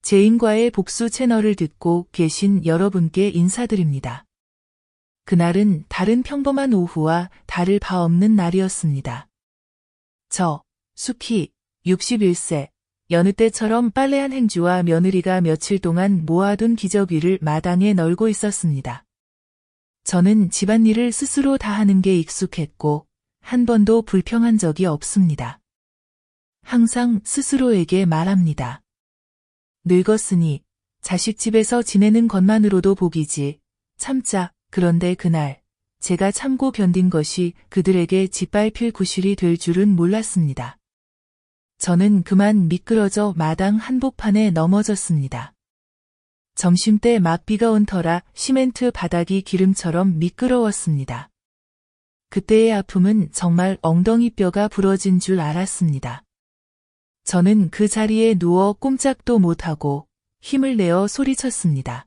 제인과의 복수 채널을 듣고 계신 여러분께 인사드립니다. 그날은 다른 평범한 오후와 다를 바 없는 날이었습니다. 저, 숙희, 61세, 여느 때처럼 빨래한 행주와 며느리가 며칠 동안 모아둔 기저귀를 마당에 널고 있었습니다. 저는 집안일을 스스로 다 하는 게 익숙했고 한 번도 불평한 적이 없습니다. 항상 스스로에게 말합니다. 늙었으니 자식 집에서 지내는 것만으로도 복이지. 참자. 그런데 그날 제가 참고 견딘 것이 그들에게 짓밟힐 구실이 될 줄은 몰랐습니다. 저는 그만 미끄러져 마당 한복판에 넘어졌습니다. 점심때 맞비가 온 터라 시멘트 바닥이 기름처럼 미끄러웠습니다. 그때의 아픔은 정말 엉덩이뼈가 부러진 줄 알았습니다. 저는 그 자리에 누워 꼼짝도 못하고 힘을 내어 소리쳤습니다.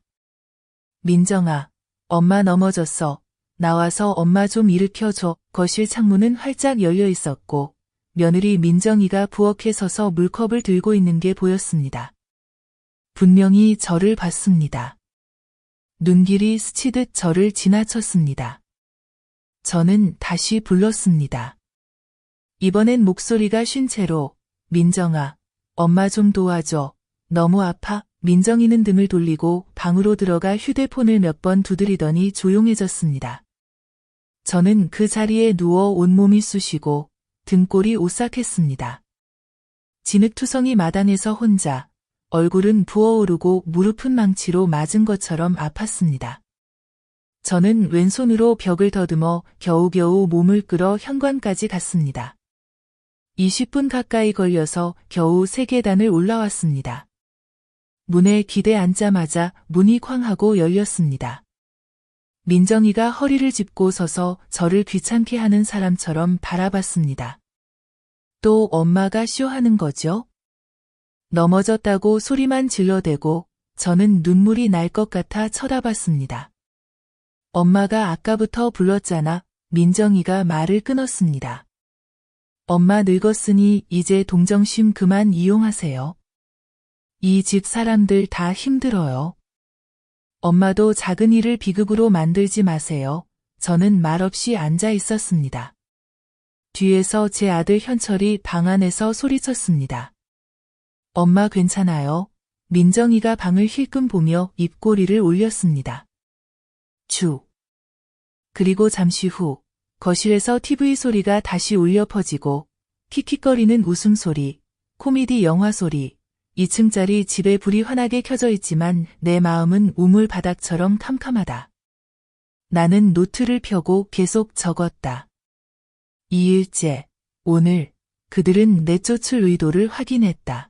민정아, 엄마 넘어졌어. 나와서 엄마 좀 일으켜줘. 거실 창문은 활짝 열려 있었고 며느리 민정이가 부엌에 서서 물컵을 들고 있는 게 보였습니다. 분명히 저를 봤습니다. 눈길이 스치듯 저를 지나쳤습니다. 저는 다시 불렀습니다. 이번엔 목소리가 쉰 채로 민정아, 엄마 좀 도와줘. 너무 아파. 민정이는 등을 돌리고 방으로 들어가 휴대폰을 몇 번 두드리더니 조용해졌습니다. 저는 그 자리에 누워 온몸이 쑤시고 등골이 오싹했습니다. 진흙투성이 마당에서 혼자, 얼굴은 부어오르고 무릎은 망치로 맞은 것처럼 아팠습니다. 저는 왼손으로 벽을 더듬어 겨우겨우 몸을 끌어 현관까지 갔습니다. 20분 가까이 걸려서 겨우 3계단을 올라왔습니다. 문에 기대 앉자마자 문이 쾅 하고 열렸습니다. 민정이가 허리를 짚고 서서 저를 귀찮게 하는 사람처럼 바라봤습니다. 또 엄마가 쇼하는 거죠? 넘어졌다고 소리만 질러대고 저는 눈물이 날 것 같아 쳐다봤습니다. 엄마가 아까부터 불렀잖아. 민정이가 말을 끊었습니다. 엄마 늙었으니 이제 동정심 그만 이용하세요. 이 집 사람들 다 힘들어요. 엄마도 작은 일을 비극으로 만들지 마세요. 저는 말없이 앉아 있었습니다. 뒤에서 제 아들 현철이 방 안에서 소리쳤습니다. 엄마 괜찮아요? 민정이가 방을 힐끔 보며 입꼬리를 올렸습니다. 추. 그리고 잠시 후 거실에서 TV 소리가 다시 울려 퍼지고 킥킥거리는 웃음소리, 코미디 영화 소리. 2층짜리 집에 불이 환하게 켜져 있지만 내 마음은 우물 바닥처럼 캄캄하다. 나는 노트를 펴고 계속 적었다. 2일째, 오늘 그들은 내쫓을 의도를 확인했다.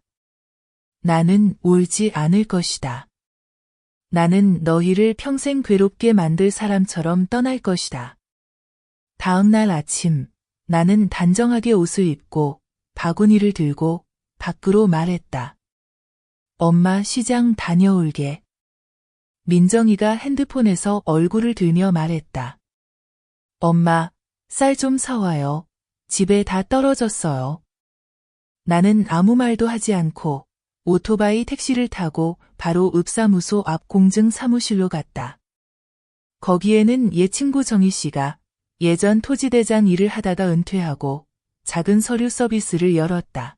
나는 울지 않을 것이다. 나는 너희를 평생 괴롭게 만들 사람처럼 떠날 것이다. 다음 날 아침, 나는 단정하게 옷을 입고 바구니를 들고 밖으로 말했다. 엄마 시장 다녀올게. 민정이가 핸드폰에서 얼굴을 들며 말했다. 엄마, 쌀 좀 사와요. 집에 다 떨어졌어요. 나는 아무 말도 하지 않고 오토바이 택시를 타고 바로 읍사무소 앞 공증 사무실로 갔다. 거기에는 옛 친구 정희 씨가 예전 토지대장 일을 하다가 은퇴하고 작은 서류 서비스를 열었다.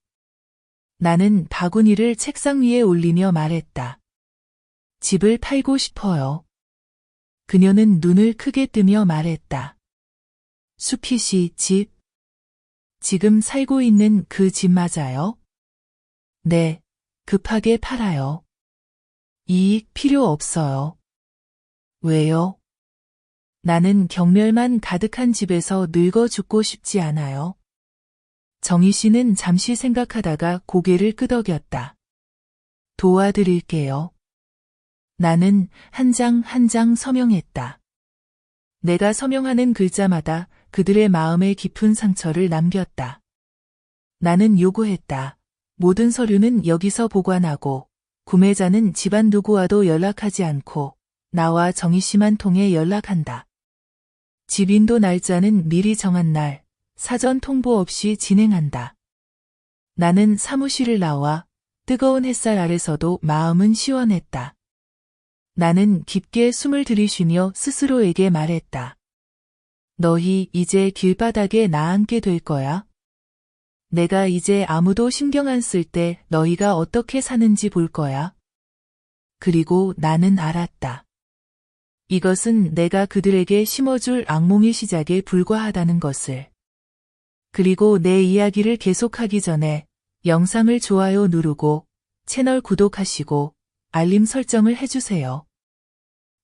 나는 바구니를 책상 위에 올리며 말했다. 집을 팔고 싶어요. 그녀는 눈을 크게 뜨며 말했다. 숙희 씨 집? 지금 살고 있는 그 집 맞아요? 네, 급하게 팔아요. 이익 필요 없어요. 왜요? 나는 경멸만 가득한 집에서 늙어 죽고 싶지 않아요. 정희 씨는 잠시 생각하다가 고개를 끄덕였다. 도와드릴게요. 나는 한 장 한 장 서명했다. 내가 서명하는 글자마다 그들의 마음에 깊은 상처를 남겼다. 나는 요구했다. 모든 서류는 여기서 보관하고 구매자는 집안 누구와도 연락하지 않고 나와 정희 씨만 통해 연락한다. 집인도 날짜는 미리 정한 날, 사전 통보 없이 진행한다. 나는 사무실을 나와 뜨거운 햇살 아래서도 마음은 시원했다. 나는 깊게 숨을 들이쉬며 스스로에게 말했다. 너희 이제 길바닥에 나앉게 될 거야. 내가 이제 아무도 신경 안 쓸 때 너희가 어떻게 사는지 볼 거야. 그리고 나는 알았다. 이것은 내가 그들에게 심어줄 악몽의 시작에 불과하다는 것을. 그리고 내 이야기를 계속하기 전에 영상을 좋아요 누르고 채널 구독하시고 알림 설정을 해주세요.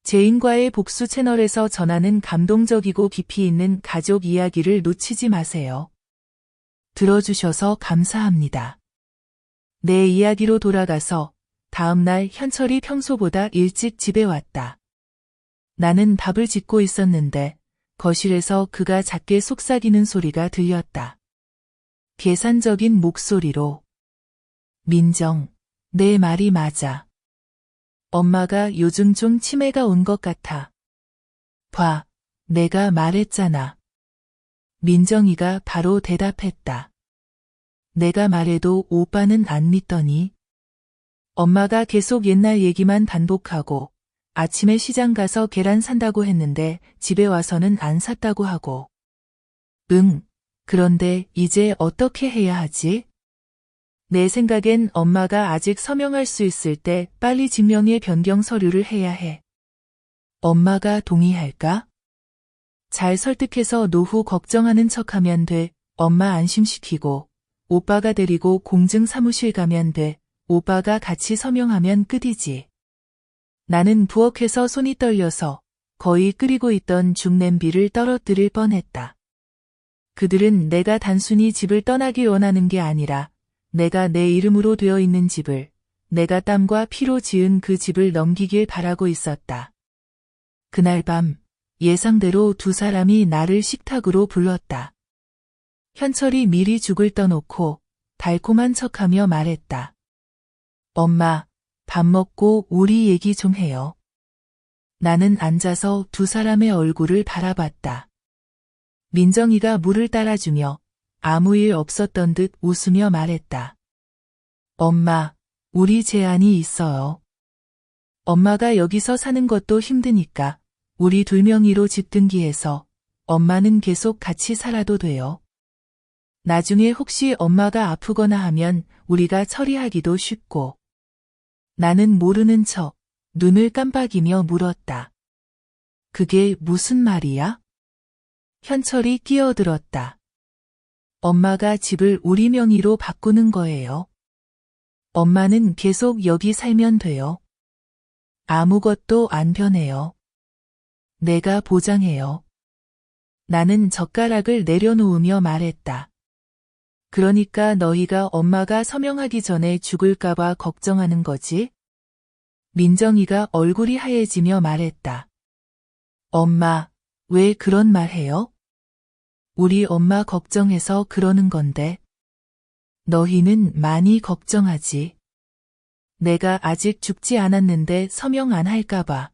제인과의 복수 채널에서 전하는 감동적이고 깊이 있는 가족 이야기를 놓치지 마세요. 들어주셔서 감사합니다. 내 이야기로 돌아가서 다음날 현철이 평소보다 일찍 집에 왔다. 나는 밥을 짓고 있었는데 거실에서 그가 작게 속삭이는 소리가 들렸다. 계산적인 목소리로. 민정, 내 말이 맞아. 엄마가 요즘 좀 치매가 온 것 같아. 봐, 내가 말했잖아. 민정이가 바로 대답했다. 내가 말해도 오빠는 안 믿더니. 엄마가 계속 옛날 얘기만 반복하고 아침에 시장 가서 계란 산다고 했는데 집에 와서는 안 샀다고 하고. 응, 그런데 이제 어떻게 해야 하지? 내 생각엔 엄마가 아직 서명할 수 있을 때 빨리 직명의 변경 서류를 해야 해. 엄마가 동의할까? 잘 설득해서 노후 걱정하는 척하면 돼. 엄마 안심시키고 오빠가 데리고 공증 사무실 가면 돼. 오빠가 같이 서명하면 끝이지. 나는 부엌에서 손이 떨려서 거의 끓이고 있던 죽냄비를 떨어뜨릴 뻔했다. 그들은 내가 단순히 집을 떠나길 원하는 게 아니라 내가 내 이름으로 되어 있는 집을, 내가 땀과 피로 지은 그 집을 넘기길 바라고 있었다. 그날 밤 예상대로 두 사람이 나를 식탁으로 불렀다. 현철이 미리 죽을 떠놓고 달콤한 척하며 말했다. 엄마, 밥 먹고 우리 얘기 좀 해요. 나는 앉아서 두 사람의 얼굴을 바라봤다. 민정이가 물을 따라주며 아무 일 없었던 듯 웃으며 말했다. 엄마, 우리 제안이 있어요. 엄마가 여기서 사는 것도 힘드니까 우리 둘 명의로 집 등기해서 엄마는 계속 같이 살아도 돼요. 나중에 혹시 엄마가 아프거나 하면 우리가 처리하기도 쉽고. 나는 모르는 척 눈을 깜빡이며 물었다. 그게 무슨 말이야? 현철이 끼어들었다. 엄마가 집을 우리 명의로 바꾸는 거예요. 엄마는 계속 여기 살면 돼요. 아무것도 안 변해요. 내가 보장해요. 나는 젓가락을 내려놓으며 말했다. 그러니까 너희가 엄마가 서명하기 전에 죽을까봐 걱정하는 거지? 민정이가 얼굴이 하얘지며 말했다. 엄마, 왜 그런 말 해요? 우리 엄마 걱정해서 그러는 건데. 너희는 많이 걱정하지. 내가 아직 죽지 않았는데 서명 안 할까봐.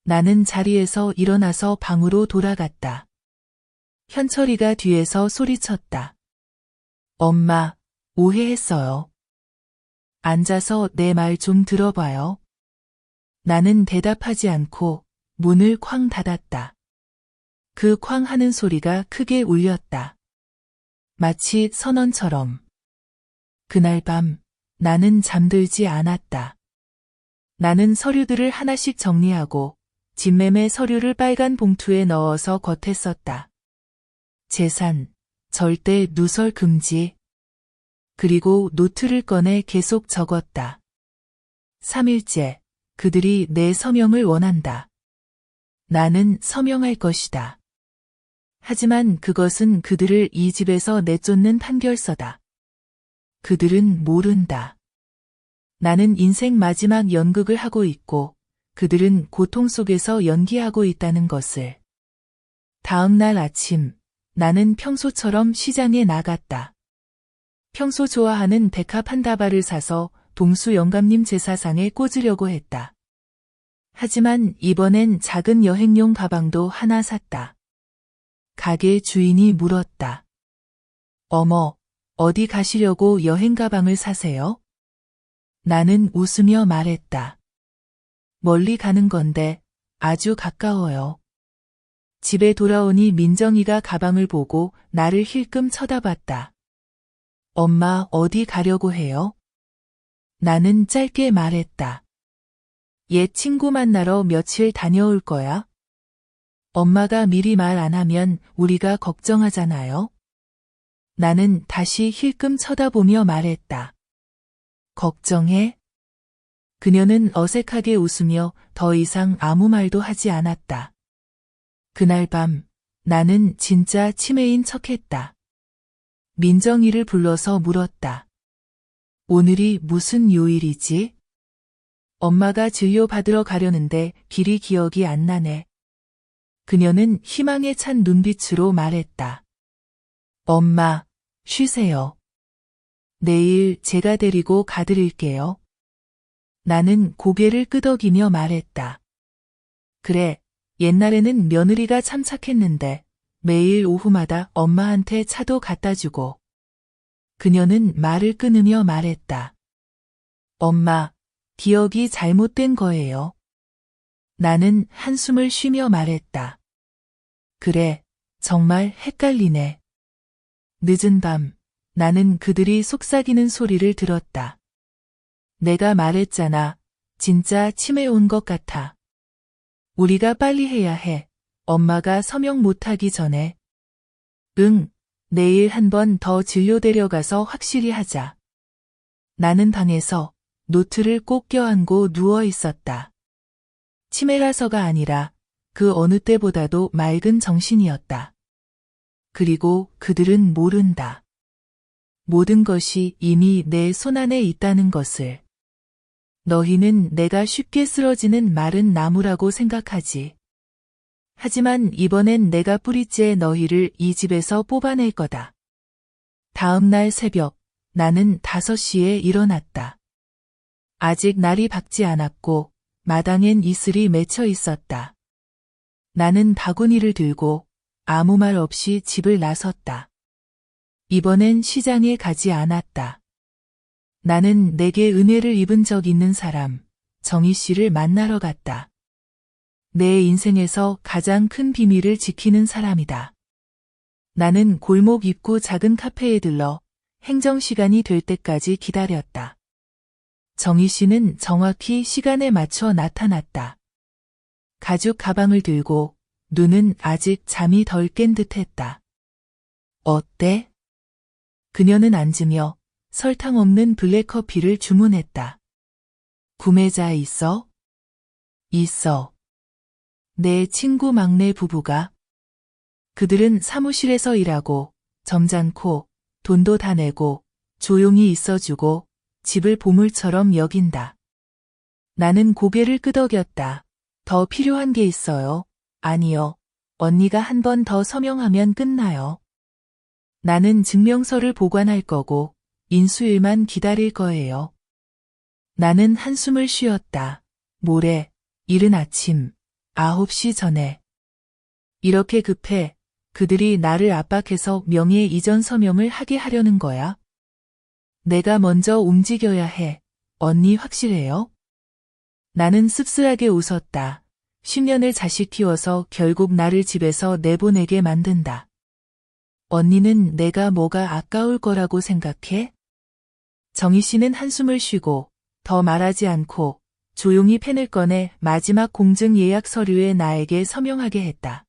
나는 자리에서 일어나서 방으로 돌아갔다. 현철이가 뒤에서 소리쳤다. 엄마, 오해했어요. 앉아서 내 말 좀 들어봐요. 나는 대답하지 않고 문을 쾅 닫았다. 그 쾅 하는 소리가 크게 울렸다. 마치 선언처럼. 그날 밤 나는 잠들지 않았다. 나는 서류들을 하나씩 정리하고 집매매 서류를 빨간 봉투에 넣어서 겉에 썼다. 재산, 절대 누설 금지. 그리고 노트를 꺼내 계속 적었다. 3일째, 그들이 내 서명을 원한다. 나는 서명할 것이다. 하지만 그것은 그들을 이 집에서 내쫓는 판결서다. 그들은 모른다. 나는 인생 마지막 연극을 하고 있고 그들은 고통 속에서 연기하고 있다는 것을. 다음 날 아침, 나는 평소처럼 시장에 나갔다. 평소 좋아하는 백합 한 다발을 사서 동수 영감님 제사상에 꽂으려고 했다. 하지만 이번엔 작은 여행용 가방도 하나 샀다. 가게 주인이 물었다. 어머, 어디 가시려고 여행 가방을 사세요? 나는 웃으며 말했다. 멀리 가는 건데 아주 가까워요. 집에 돌아오니 민정이가 가방을 보고 나를 힐끔 쳐다봤다. 엄마 어디 가려고 해요? 나는 짧게 말했다. 옛 친구 만나러 며칠 다녀올 거야? 엄마가 미리 말 안 하면 우리가 걱정하잖아요. 나는 다시 힐끔 쳐다보며 말했다. 걱정해? 그녀는 어색하게 웃으며 더 이상 아무 말도 하지 않았다. 그날 밤 나는 진짜 치매인 척했다. 민정이를 불러서 물었다. 오늘이 무슨 요일이지? 엄마가 진료 받으러 가려는데 길이 기억이 안 나네. 그녀는 희망에 찬 눈빛으로 말했다. 엄마, 쉬세요. 내일 제가 데리고 가드릴게요. 나는 고개를 끄덕이며 말했다. 그래, 옛날에는 며느리가 참 착했는데 매일 오후마다 엄마한테 차도 갖다 주고. 그녀는 말을 끊으며 말했다. 엄마, 기억이 잘못된 거예요. 나는 한숨을 쉬며 말했다. 그래, 정말 헷갈리네. 늦은 밤, 나는 그들이 속삭이는 소리를 들었다. 내가 말했잖아. 진짜 치매 온 것 같아. 우리가 빨리 해야 해. 엄마가 서명 못하기 전에. 응, 내일 한 번 더 진료 데려가서 확실히 하자. 나는 방에서 노트를 꼭 껴안고 누워 있었다. 치매라서가 아니라 그 어느 때보다도 맑은 정신이었다. 그리고 그들은 모른다. 모든 것이 이미 내 손안에 있다는 것을. 너희는 내가 쉽게 쓰러지는 마른 나무라고 생각하지. 하지만 이번엔 내가 뿌리째 너희를 이 집에서 뽑아낼 거다. 다음 날 새벽, 나는 5시에 일어났다. 아직 날이 밝지 않았고 마당엔 이슬이 맺혀 있었다. 나는 바구니를 들고 아무 말 없이 집을 나섰다. 이번엔 시장에 가지 않았다. 나는 내게 은혜를 입은 적 있는 사람, 정희 씨를 만나러 갔다. 내 인생에서 가장 큰 비밀을 지키는 사람이다. 나는 골목 입구 작은 카페에 들러 행정 시간이 될 때까지 기다렸다. 정희 씨는 정확히 시간에 맞춰 나타났다. 가죽 가방을 들고 눈은 아직 잠이 덜 깬 듯했다. 어때? 그녀는 앉으며 설탕 없는 블랙커피를 주문했다. 구매자 있어? 있어. 내 친구 막내 부부가. 그들은 사무실에서 일하고 점잖고 돈도 다 내고 조용히 있어주고 집을 보물처럼 여긴다. 나는 고개를 끄덕였다. 더 필요한 게 있어요. 아니요. 언니가 한 번 더 서명하면 끝나요. 나는 증명서를 보관할 거고 인수일만 기다릴 거예요. 나는 한숨을 쉬었다. 모레, 이른 아침, 9시 전에. 이렇게 급해. 그들이 나를 압박해서 명예 이전 서명을 하게 하려는 거야? 내가 먼저 움직여야 해. 언니 확실해요? 나는 씁쓸하게 웃었다. 10년을 자식 키워서 결국 나를 집에서 내보내게 만든다. 언니는 내가 뭐가 아까울 거라고 생각해? 정희 씨는 한숨을 쉬고 더 말하지 않고 조용히 펜을 꺼내 마지막 공증 예약 서류에 나에게 서명하게 했다.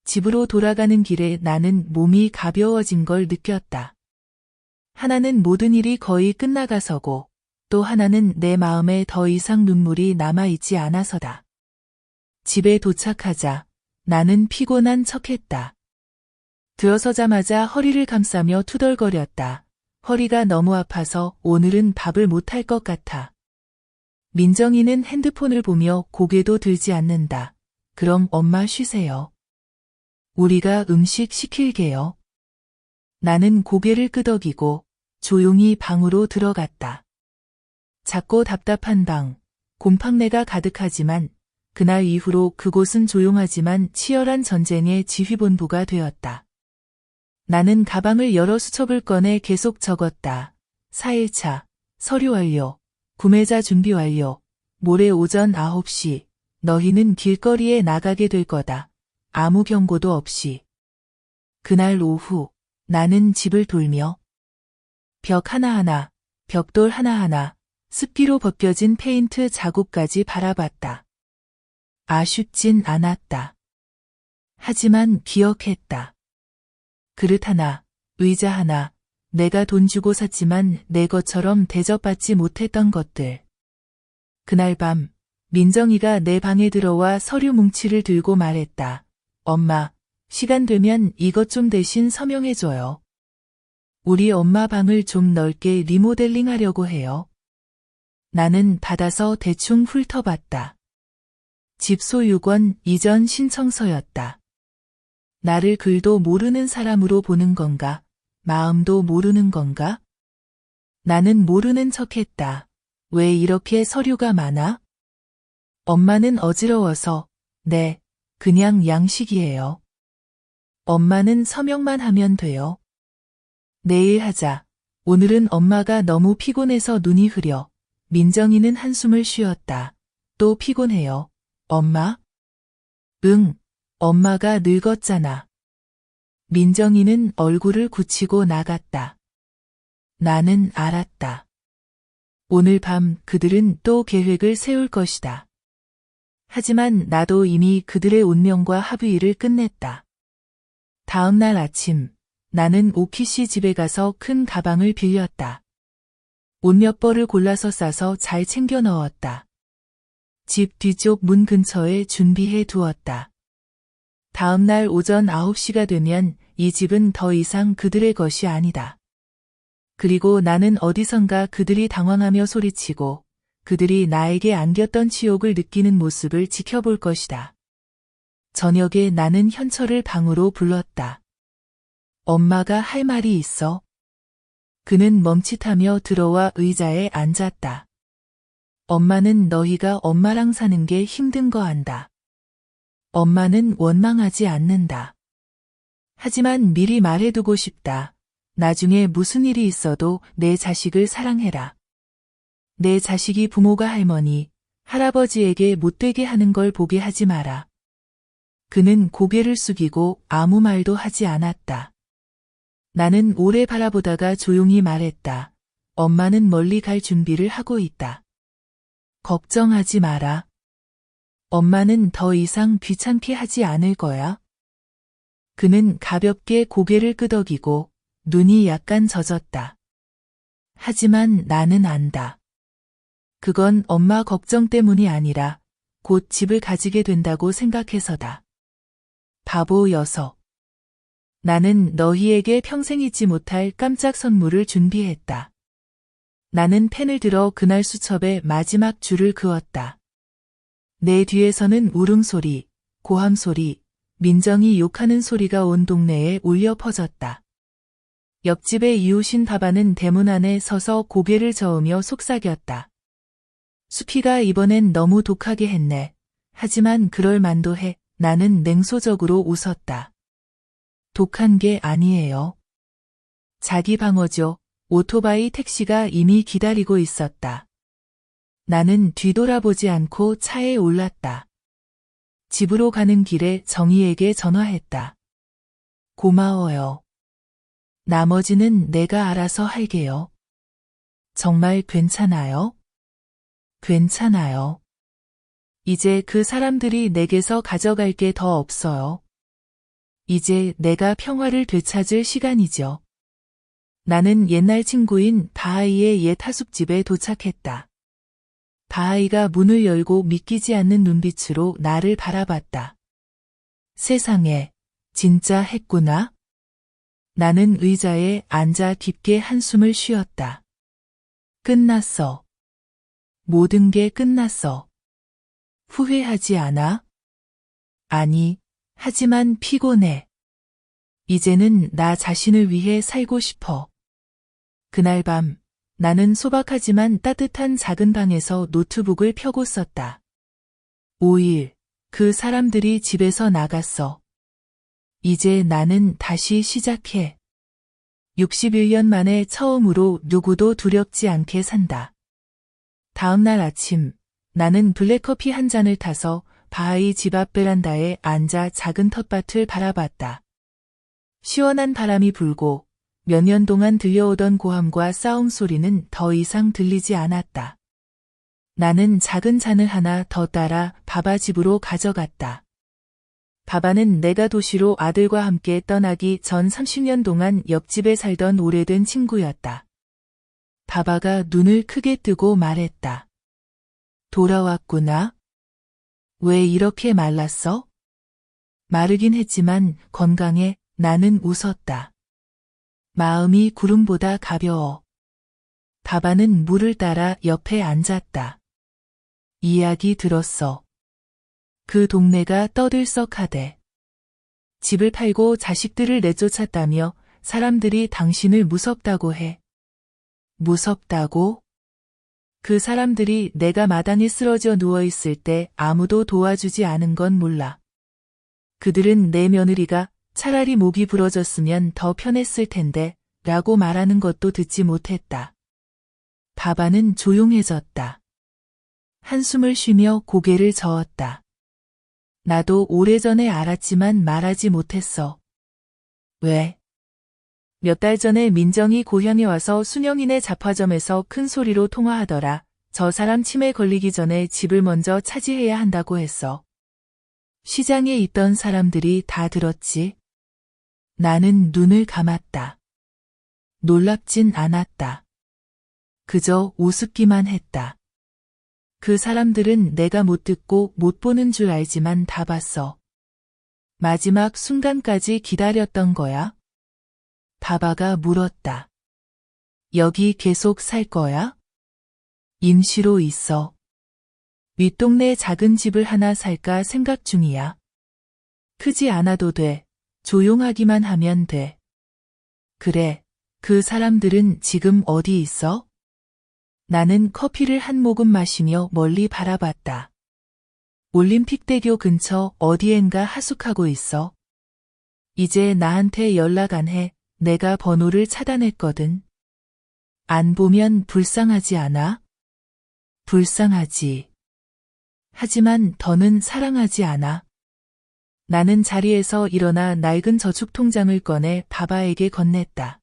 집으로 돌아가는 길에 나는 몸이 가벼워진 걸 느꼈다. 하나는 모든 일이 거의 끝나가서고 또 하나는 내 마음에 더 이상 눈물이 남아있지 않아서다. 집에 도착하자 나는 피곤한 척했다. 들어서자마자 허리를 감싸며 투덜거렸다. 허리가 너무 아파서 오늘은 밥을 못할 것 같아. 민정이는 핸드폰을 보며 고개도 들지 않는다. 그럼 엄마 쉬세요. 우리가 음식 시킬게요. 나는 고개를 끄덕이고 조용히 방으로 들어갔다. 작고 답답한 방, 곰팡내가 가득하지만 그날 이후로 그곳은 조용하지만 치열한 전쟁의 지휘본부가 되었다. 나는 가방을 열어 수첩을 꺼내 계속 적었다. 4일차, 서류 완료, 구매자 준비 완료. 모레 오전 9시. 너희는 길거리에 나가게 될 거다. 아무 경고도 없이. 그날 오후 나는 집을 돌며 벽 하나하나, 벽돌 하나하나, 습기로 벗겨진 페인트 자국까지 바라봤다. 아쉽진 않았다. 하지만 기억했다. 그릇 하나, 의자 하나, 내가 돈 주고 샀지만 내 것처럼 대접받지 못했던 것들. 그날 밤 민정이가 내 방에 들어와 서류 뭉치를 들고 말했다. 엄마, 시간 되면 이것 좀 대신 서명해줘요. 우리 엄마 방을 좀 넓게 리모델링 하려고 해요. 나는 받아서 대충 훑어봤다. 집 소유권 이전 신청서였다. 나를 글도 모르는 사람으로 보는 건가? 마음도 모르는 건가? 나는 모르는 척했다. 왜 이렇게 서류가 많아? 엄마는 어지러워서, 네, 그냥 양식이에요. 엄마는 서명만 하면 돼요. 내일 하자. 오늘은 엄마가 너무 피곤해서 눈이 흐려. 민정이는 한숨을 쉬었다. 또 피곤해요. 엄마? 응, 엄마가 늙었잖아. 민정이는 얼굴을 굳히고 나갔다. 나는 알았다. 오늘 밤 그들은 또 계획을 세울 것이다. 하지만 나도 이미 그들의 운명과 합의를 끝냈다. 다음 날 아침, 나는 오키 씨 집에 가서 큰 가방을 빌렸다. 옷 몇 벌을 골라서 싸서 잘 챙겨 넣었다. 집 뒤쪽 문 근처에 준비해 두었다. 다음 날 오전 9시가 되면 이 집은 더 이상 그들의 것이 아니다. 그리고 나는 어디선가 그들이 당황하며 소리치고 그들이 나에게 안겼던 치욕을 느끼는 모습을 지켜볼 것이다. 저녁에 나는 현철을 방으로 불렀다. 엄마가 할 말이 있어. 그는 멈칫하며 들어와 의자에 앉았다. 엄마는 너희가 엄마랑 사는 게 힘든 거 안다. 엄마는 원망하지 않는다. 하지만 미리 말해두고 싶다. 나중에 무슨 일이 있어도 내 자식을 사랑해라. 내 자식이 부모가 할머니, 할아버지에게 못되게 하는 걸 보게 하지 마라. 그는 고개를 숙이고 아무 말도 하지 않았다. 나는 오래 바라보다가 조용히 말했다. 엄마는 멀리 갈 준비를 하고 있다. 걱정하지 마라. 엄마는 더 이상 귀찮게 하지 않을 거야. 그는 가볍게 고개를 끄덕이고 눈이 약간 젖었다. 하지만 나는 안다. 그건 엄마 걱정 때문이 아니라 곧 집을 가지게 된다고 생각해서다. 바보 녀석. 나는 너희에게 평생 잊지 못할 깜짝 선물을 준비했다. 나는 펜을 들어 그날 수첩에 마지막 줄을 그었다. 내 뒤에서는 울음소리, 고함소리, 민정이 욕하는 소리가 온 동네에 울려 퍼졌다. 옆집의 이웃인 바바는 대문 안에 서서 고개를 저으며 속삭였다. 수피가 이번엔 너무 독하게 했네. 하지만 그럴 만도 해. 나는 냉소적으로 웃었다. 독한 게 아니에요. 자기 방어죠. 오토바이 택시가 이미 기다리고 있었다. 나는 뒤돌아보지 않고 차에 올랐다. 집으로 가는 길에 정희에게 전화했다. 고마워요. 나머지는 내가 알아서 할게요. 정말 괜찮아요? 괜찮아요. 이제 그 사람들이 내게서 가져갈 게 더 없어요. 이제 내가 평화를 되찾을 시간이죠. 나는 옛날 친구인 바하이의 옛 하숙집에 도착했다. 바하이가 문을 열고 믿기지 않는 눈빛으로 나를 바라봤다. 세상에, 진짜 했구나? 나는 의자에 앉아 깊게 한숨을 쉬었다. 끝났어. 모든 게 끝났어. 후회하지 않아? 아니, 하지만 피곤해. 이제는 나 자신을 위해 살고 싶어. 그날 밤, 나는 소박하지만 따뜻한 작은 방에서 노트북을 펴고 썼다. 5일, 그 사람들이 집에서 나갔어. 이제 나는 다시 시작해. 61년 만에 처음으로 누구도 두렵지 않게 산다. 다음 날 아침, 나는 블랙커피 한 잔을 타서 바하이 집 앞 베란다에 앉아 작은 텃밭을 바라봤다. 시원한 바람이 불고 몇 년 동안 들려오던 고함과 싸움 소리는 더 이상 들리지 않았다. 나는 작은 잔을 하나 더 따라 바바 집으로 가져갔다. 바바는 내가 도시로 아들과 함께 떠나기 전 30년 동안 옆집에 살던 오래된 친구였다. 바바가 눈을 크게 뜨고 말했다. 돌아왔구나. 왜 이렇게 말랐어? 마르긴 했지만 건강해. 나는 웃었다. 마음이 구름보다 가벼워. 바바는 물을 따라 옆에 앉았다. 이야기 들었어. 그 동네가 떠들썩하대. 집을 팔고 자식들을 내쫓았다며 사람들이 당신을 무섭다고 해. 무섭다고? 그 사람들이 내가 마당에 쓰러져 누워있을 때 아무도 도와주지 않은 건 몰라. 그들은 내 며느리가 차라리 목이 부러졌으면 더 편했을 텐데 라고 말하는 것도 듣지 못했다. 바바는 조용해졌다. 한숨을 쉬며 고개를 저었다. 나도 오래전에 알았지만 말하지 못했어. 왜? 몇 달 전에 민정이 고향에 와서 순영이네 잡화점에서 큰 소리로 통화하더라. 저 사람 치매 걸리기 전에 집을 먼저 차지해야 한다고 했어. 시장에 있던 사람들이 다 들었지. 나는 눈을 감았다. 놀랍진 않았다. 그저 우습기만 했다. 그 사람들은 내가 못 듣고 못 보는 줄 알지만 다 봤어. 마지막 순간까지 기다렸던 거야? 바바가 물었다. 여기 계속 살 거야? 임시로 있어. 윗동네 작은 집을 하나 살까 생각 중이야. 크지 않아도 돼. 조용하기만 하면 돼. 그래, 그 사람들은 지금 어디 있어? 나는 커피를 한 모금 마시며 멀리 바라봤다. 올림픽대교 근처 어디엔가 하숙하고 있어. 이제 나한테 연락 안 해. 내가 번호를 차단했거든. 안 보면 불쌍하지 않아? 불쌍하지. 하지만 더는 사랑하지 않아. 나는 자리에서 일어나 낡은 저축통장을 꺼내 바바에게 건넸다.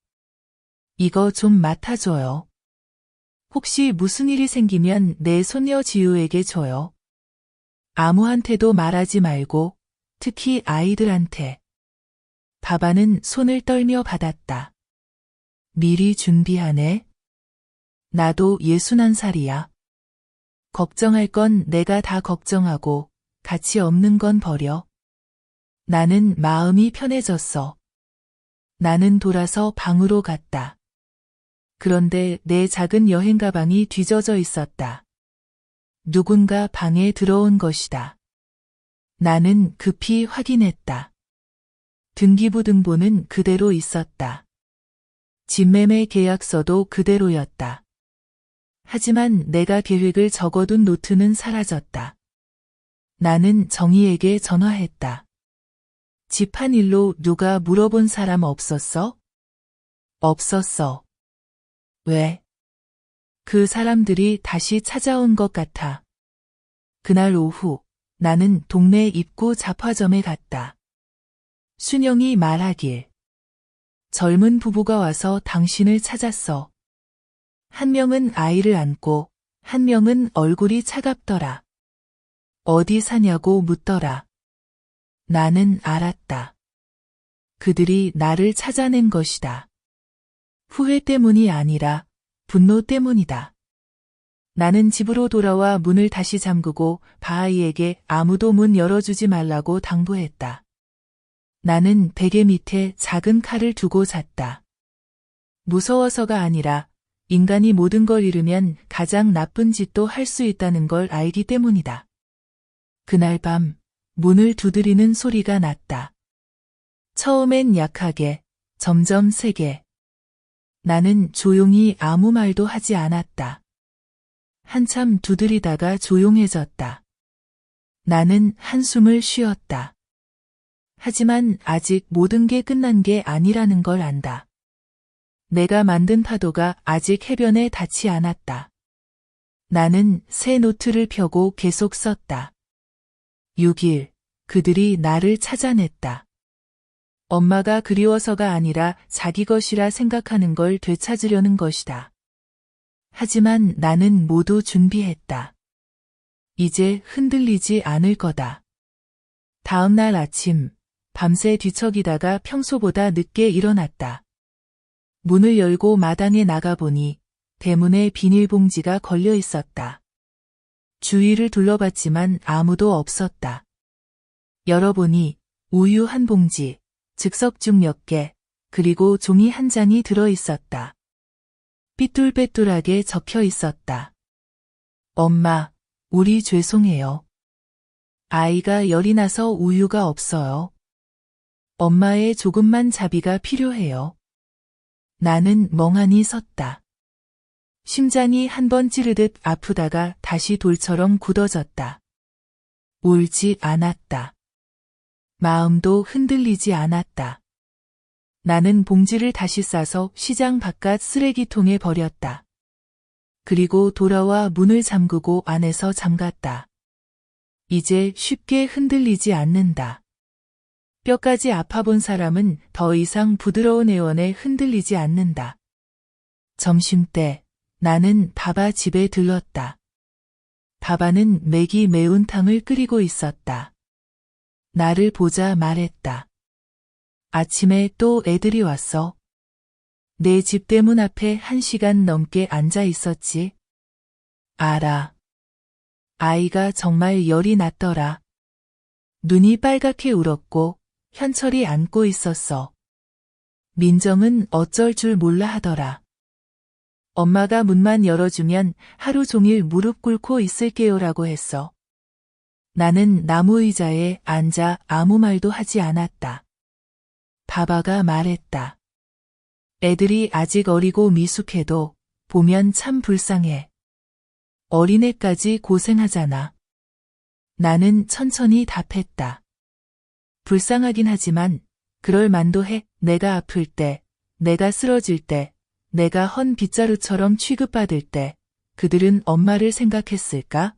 이거 좀 맡아줘요. 혹시 무슨 일이 생기면 내 손녀 지우에게 줘요. 아무한테도 말하지 말고, 특히 아이들한테. 바바는 손을 떨며 받았다. 미리 준비하네. 나도 61살이야. 걱정할 건 내가 다 걱정하고, 가치 없는 건 버려. 나는 마음이 편해졌어. 나는 돌아서 방으로 갔다. 그런데 내 작은 여행 가방이 뒤져져 있었다. 누군가 방에 들어온 것이다. 나는 급히 확인했다. 등기부 등본은 그대로 있었다. 집매매 계약서도 그대로였다. 하지만 내가 계획을 적어둔 노트는 사라졌다. 나는 정희에게 전화했다. 집한 일로 누가 물어본 사람 없었어? 없었어. 왜? 그 사람들이 다시 찾아온 것 같아. 그날 오후 나는 동네 입구 잡화점에 갔다. 순영이 말하길. 젊은 부부가 와서 당신을 찾았어. 한 명은 아이를 안고 한 명은 얼굴이 차갑더라. 어디 사냐고 묻더라. 나는 알았다. 그들이 나를 찾아낸 것이다. 후회 때문이 아니라 분노 때문이다. 나는 집으로 돌아와 문을 다시 잠그고 바하이에게 아무도 문 열어주지 말라고 당부했다. 나는 베개 밑에 작은 칼을 두고 잤다. 무서워서가 아니라 인간이 모든 걸 잃으면 가장 나쁜 짓도 할 수 있다는 걸 알기 때문이다. 그날 밤 문을 두드리는 소리가 났다. 처음엔 약하게, 점점 세게. 나는 조용히 아무 말도 하지 않았다. 한참 두드리다가 조용해졌다. 나는 한숨을 쉬었다. 하지만 아직 모든 게 끝난 게 아니라는 걸 안다. 내가 만든 파도가 아직 해변에 닿지 않았다. 나는 새 노트를 펴고 계속 썼다. 6일, 그들이 나를 찾아냈다. 엄마가 그리워서가 아니라 자기 것이라 생각하는 걸 되찾으려는 것이다. 하지만 나는 모두 준비했다. 이제 흔들리지 않을 거다. 다음 날 아침, 밤새 뒤척이다가 평소보다 늦게 일어났다. 문을 열고 마당에 나가보니 대문에 비닐봉지가 걸려 있었다. 주위를 둘러봤지만 아무도 없었다. 열어보니 우유 한 봉지, 즉석죽 몇 개, 그리고 종이 한 장이 들어 있었다. 삐뚤빼뚤하게 적혀 있었다. 엄마, 우리 죄송해요. 아이가 열이 나서 우유가 없어요. 엄마의 조금만 자비가 필요해요. 나는 멍하니 섰다. 심장이 한 번 찌르듯 아프다가 다시 돌처럼 굳어졌다. 울지 않았다. 마음도 흔들리지 않았다. 나는 봉지를 다시 싸서 시장 바깥 쓰레기통에 버렸다. 그리고 돌아와 문을 잠그고 안에서 잠갔다. 이제 쉽게 흔들리지 않는다. 뼈까지 아파본 사람은 더 이상 부드러운 애원에 흔들리지 않는다. 점심때 나는 바바 집에 들렀다. 바바는 맥이 매운탕을 끓이고 있었다. 나를 보자 말했다. 아침에 또 애들이 왔어. 내 집 대문 앞에 1시간 넘게 앉아 있었지. 알아. 아이가 정말 열이 났더라. 눈이 빨갛게 울었고 현철이 안고 있었어. 민정은 어쩔 줄 몰라 하더라. 엄마가 문만 열어주면 하루 종일 무릎 꿇고 있을게요라고 했어. 나는 나무 의자에 앉아 아무 말도 하지 않았다. 바바가 말했다. 애들이 아직 어리고 미숙해도 보면 참 불쌍해. 어린애까지 고생하잖아. 나는 천천히 답했다. 불쌍하긴 하지만 그럴 만도 해. 내가 아플 때, 내가 쓰러질 때, 내가 헌 빗자루처럼 취급받을 때 그들은 엄마를 생각했을까?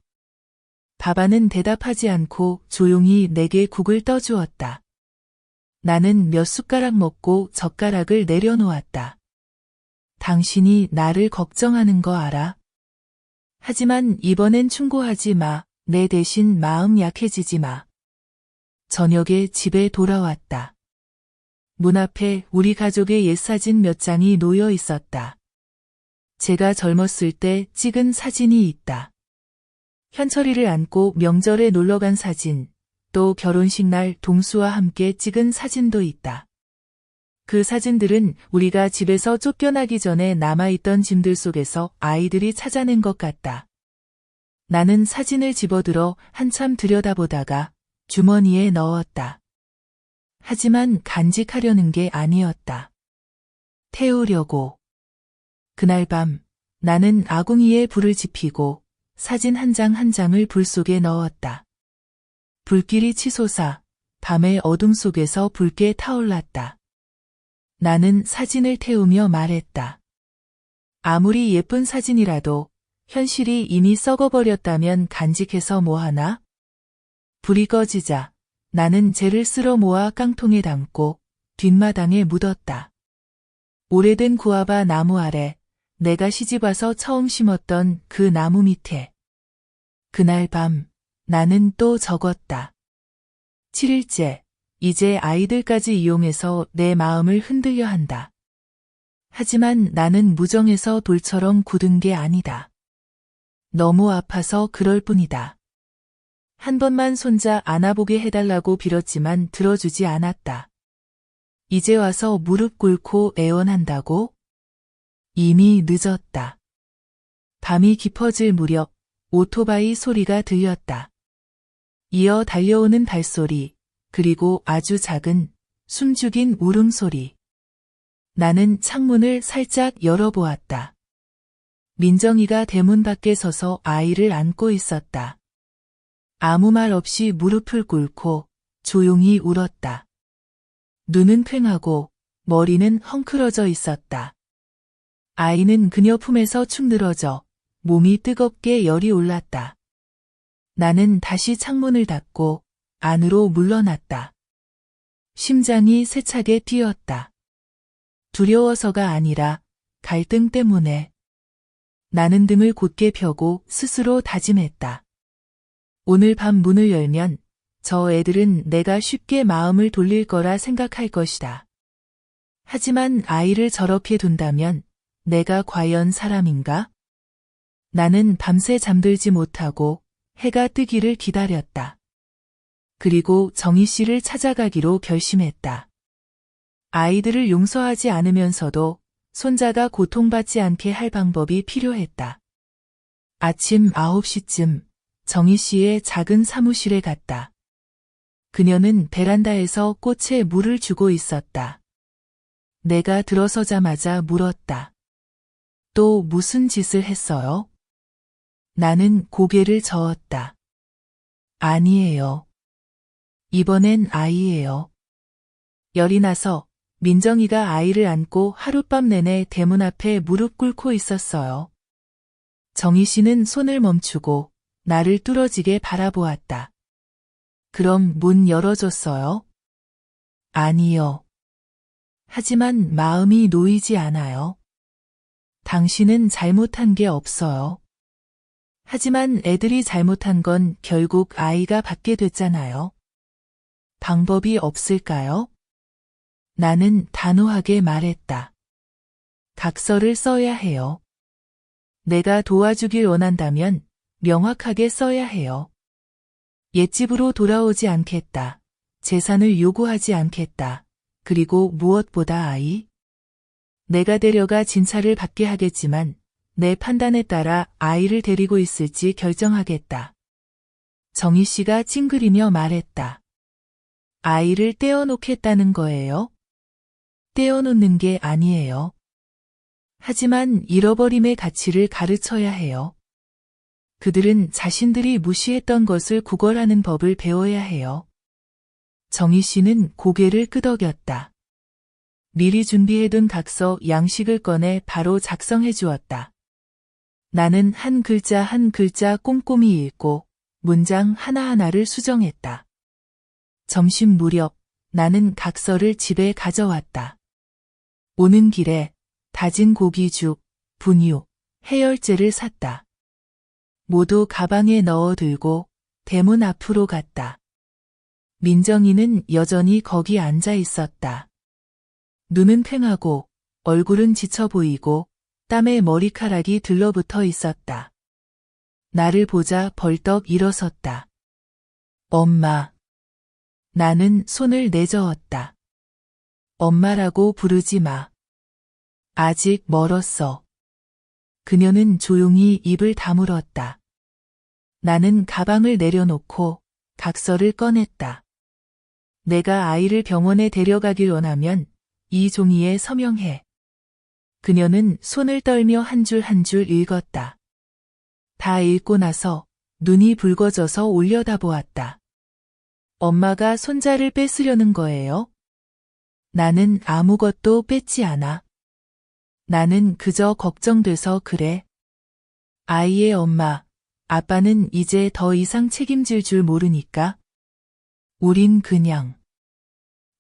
바바는 대답하지 않고 조용히 내게 국을 떠주었다. 나는 몇 숟가락 먹고 젓가락을 내려놓았다. 당신이 나를 걱정하는 거 알아? 하지만 이번엔 충고하지 마. 내 대신 마음 약해지지 마. 저녁에 집에 돌아왔다. 문 앞에 우리 가족의 옛사진 몇 장이 놓여 있었다. 제가 젊었을 때 찍은 사진이 있다. 현철이를 안고 명절에 놀러간 사진, 또 결혼식 날 동수와 함께 찍은 사진도 있다. 그 사진들은 우리가 집에서 쫓겨나기 전에 남아있던 짐들 속에서 아이들이 찾아낸 것 같다. 나는 사진을 집어들어 한참 들여다보다가 주머니에 넣었다. 하지만 간직하려는 게 아니었다. 태우려고. 그날 밤 나는 아궁이에 불을 지피고 사진 한 장 한 장을 불 속에 넣었다. 불길이 치솟아 밤의 어둠 속에서 붉게 타올랐다. 나는 사진을 태우며 말했다. 아무리 예쁜 사진이라도 현실이 이미 썩어버렸다면 간직해서 뭐하나? 불이 꺼지자 나는 재를 쓸어 모아 깡통에 담고 뒷마당에 묻었다. 오래된 구아바 나무 아래 내가 시집와서 처음 심었던 그 나무 밑에. 그날 밤 나는 또 적었다. 7일째, 이제 아이들까지 이용해서 내 마음을 흔들려 한다. 하지만 나는 무정해서 돌처럼 굳은 게 아니다. 너무 아파서 그럴 뿐이다. 한 번만 손자 안아보게 해달라고 빌었지만 들어주지 않았다. 이제 와서 무릎 꿇고 애원한다고? 이미 늦었다. 밤이 깊어질 무렵 오토바이 소리가 들렸다. 이어 달려오는 발소리, 그리고 아주 작은 숨죽인 울음소리. 나는 창문을 살짝 열어보았다. 민정이가 대문 밖에 서서 아이를 안고 있었다. 아무 말 없이 무릎을 꿇고 조용히 울었다. 눈은 퀭하고 머리는 헝클어져 있었다. 아이는 그녀 품에서 축 늘어져 몸이 뜨겁게 열이 올랐다. 나는 다시 창문을 닫고 안으로 물러났다. 심장이 세차게 뛰었다. 두려워서가 아니라 갈등 때문에. 나는 등을 곧게 펴고 스스로 다짐했다. 오늘 밤 문을 열면 저 애들은 내가 쉽게 마음을 돌릴 거라 생각할 것이다. 하지만 아이를 저렇게 둔다면 내가 과연 사람인가? 나는 밤새 잠들지 못하고 해가 뜨기를 기다렸다. 그리고 정희 씨를 찾아가기로 결심했다. 아이들을 용서하지 않으면서도 손자가 고통받지 않게 할 방법이 필요했다. 아침 9시쯤 정희 씨의 작은 사무실에 갔다. 그녀는 베란다에서 꽃에 물을 주고 있었다. 내가 들어서자마자 물었다. 또 무슨 짓을 했어요? 나는 고개를 저었다. 아니에요. 이번엔 아이예요. 열이 나서 민정이가 아이를 안고 하룻밤 내내 대문 앞에 무릎 꿇고 있었어요. 정희 씨는 손을 멈추고 나를 뚫어지게 바라보았다. 그럼 문 열어줬어요? 아니요. 하지만 마음이 놓이지 않아요. 당신은 잘못한 게 없어요. 하지만 애들이 잘못한 건 결국 아이가 받게 됐잖아요. 방법이 없을까요? 나는 단호하게 말했다. 각서를 써야 해요. 내가 도와주길 원한다면 명확하게 써야 해요. 옛집으로 돌아오지 않겠다. 재산을 요구하지 않겠다. 그리고 무엇보다 아이? 내가 데려가 진찰을 받게 하겠지만 내 판단에 따라 아이를 데리고 있을지 결정하겠다. 정희 씨가 찡그리며 말했다. 아이를 떼어놓겠다는 거예요? 떼어놓는 게 아니에요. 하지만 잃어버림의 가치를 가르쳐야 해요. 그들은 자신들이 무시했던 것을 구걸하는 법을 배워야 해요. 정희 씨는 고개를 끄덕였다. 미리 준비해둔 각서 양식을 꺼내 바로 작성해 주었다. 나는 한 글자 한 글자 꼼꼼히 읽고 문장 하나하나를 수정했다. 점심 무렵 나는 각서를 집에 가져왔다. 오는 길에 다진 고기죽, 분유, 해열제를 샀다. 모두 가방에 넣어 들고 대문 앞으로 갔다. 민정이는 여전히 거기 앉아 있었다. 눈은 퀭하고 얼굴은 지쳐 보이고 땀에 머리카락이 들러붙어 있었다. 나를 보자 벌떡 일어섰다. 엄마. 나는 손을 내저었다. 엄마라고 부르지 마. 아직 멀었어. 그녀는 조용히 입을 다물었다. 나는 가방을 내려놓고 각서를 꺼냈다. 내가 아이를 병원에 데려가길 원하면 이 종이에 서명해. 그녀는 손을 떨며 한 줄 한 줄 읽었다. 다 읽고 나서 눈이 붉어져서 올려다보았다. 엄마가 손자를 뺏으려는 거예요? 나는 아무것도 뺏지 않아. 나는 그저 걱정돼서 그래. 아이의 엄마, 아빠는 이제 더 이상 책임질 줄 모르니까. 우린 그냥